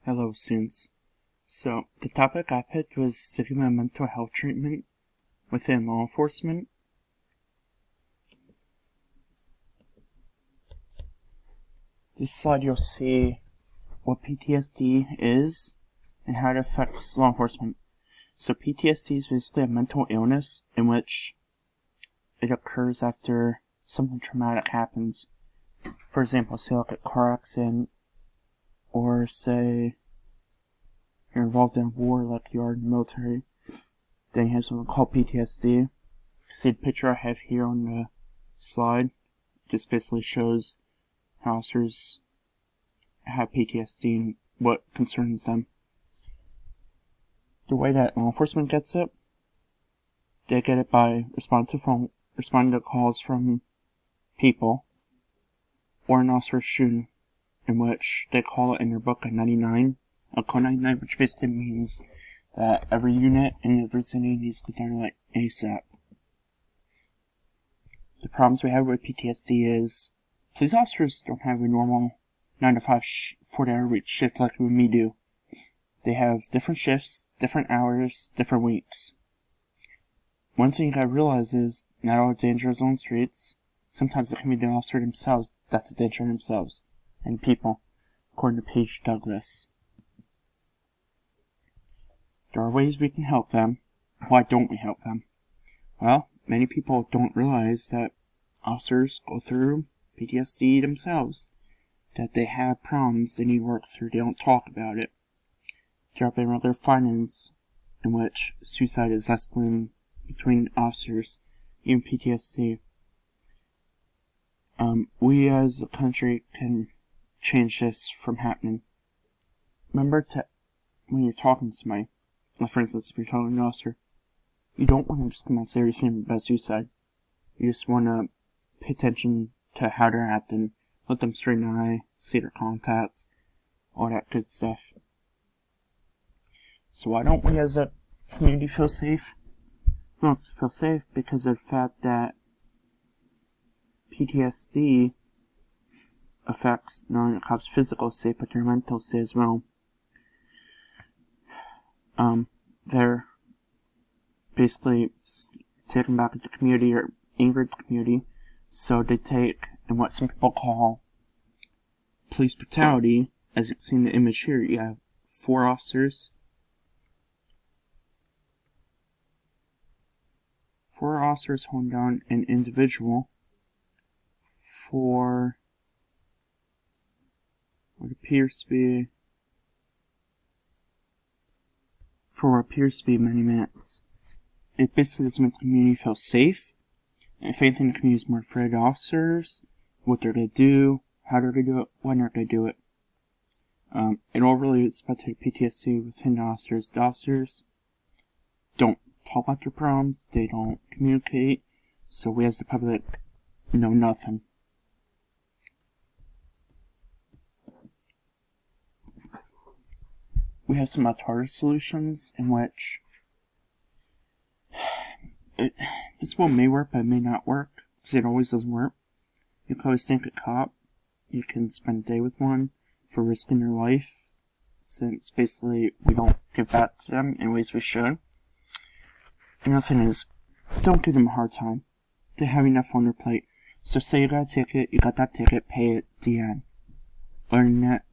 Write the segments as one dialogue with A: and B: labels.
A: Hello, students. So, the topic I picked was stigma and mental health treatment within law enforcement. This slide you'll see what PTSD is and how it affects law enforcement. So PTSD is basically a mental illness in which it occurs after something traumatic happens. For example, say like a car accident, or say you're involved in a war like you are in the military, then you have something called PTSD. See the picture I have here on the slide just basically shows how officers have PTSD and what concerns them. The way that law enforcement gets it, they get it by responding to calls from people, or an officer's shooting, in which they call it in their book a 99, a code 99, which basically means that every unit in every city needs to get down like ASAP. The problems we have with PTSD is police officers don't have a normal 9 to 5 40-hour week shift like we do. They have different shifts, different hours, different weeks. One thing you gotta realize is not all danger is on the streets. Sometimes it can be the officer themselves that's the danger themselves and people, according to Paige Douglas. There are ways we can help them. Why don't we help them? Well, many people don't realize that officers go through PTSD themselves, that they have problems they need to work through, they don't talk about it. There have been other findings in which suicide is escalating between officers, even PTSD. We as a country can change this from happening. Remember when you're talking to somebody, like for instance, if you're talking to an officer, you don't want to just come out and say everything about suicide. You just want to pay attention to how they're acting, look them straight in the eye, see their contacts, all that good stuff. So why don't we as a community feel safe? We want to feel safe because of the fact that PTSD affects not only the cops' physical state, but their mental state as well. They're basically taken back into the community or angered the community, so they take, and what some people call police brutality, as you can see in the image here, you have 4 officers. 4 officers holding down an individual for what appears to be many minutes. It basically just makes the community feel safe. And if anything, the community is more afraid of officers, what they're going to do, how they're going to do it, when they're going to do it. It all really is about the PTSD within the officers. The officers don't talk about their problems, they don't communicate, so we as the public know nothing. We have some alternative solutions in which this one may work, but it may not work, because it always doesn't work. You can always thank a cop. You can spend a day with one for risking their life, since basically we don't give back to them in ways we should. Another thing is, don't give them a hard time. They have enough on their plate. So say you got a ticket, you got that ticket, pay it at the end. Other than that,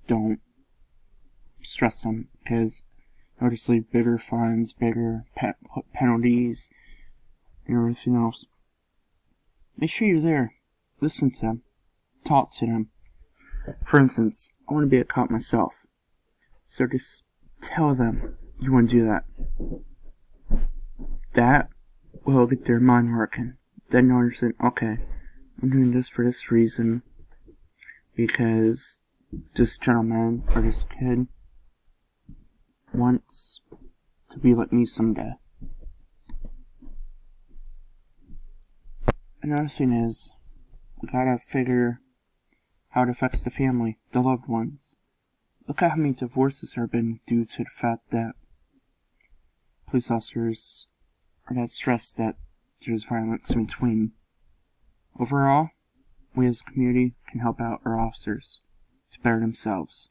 A: don't stress them, because noticeably bigger fines, bigger penalties, and everything else. Make sure you're there. Listen to them. Talk to them. For instance, I want to be a cop myself. So just tell them you want to do that. That will get their mind working. Then you'll understand, okay, I'm doing this for this reason, because this gentleman or this kid wants to be like me someday. Another thing is, we gotta figure how it affects the family, the loved ones. Look at how many divorces have been due to the fact that police officers are that stressed that there's violence in between. Overall, we as a community can help out our officers to better themselves.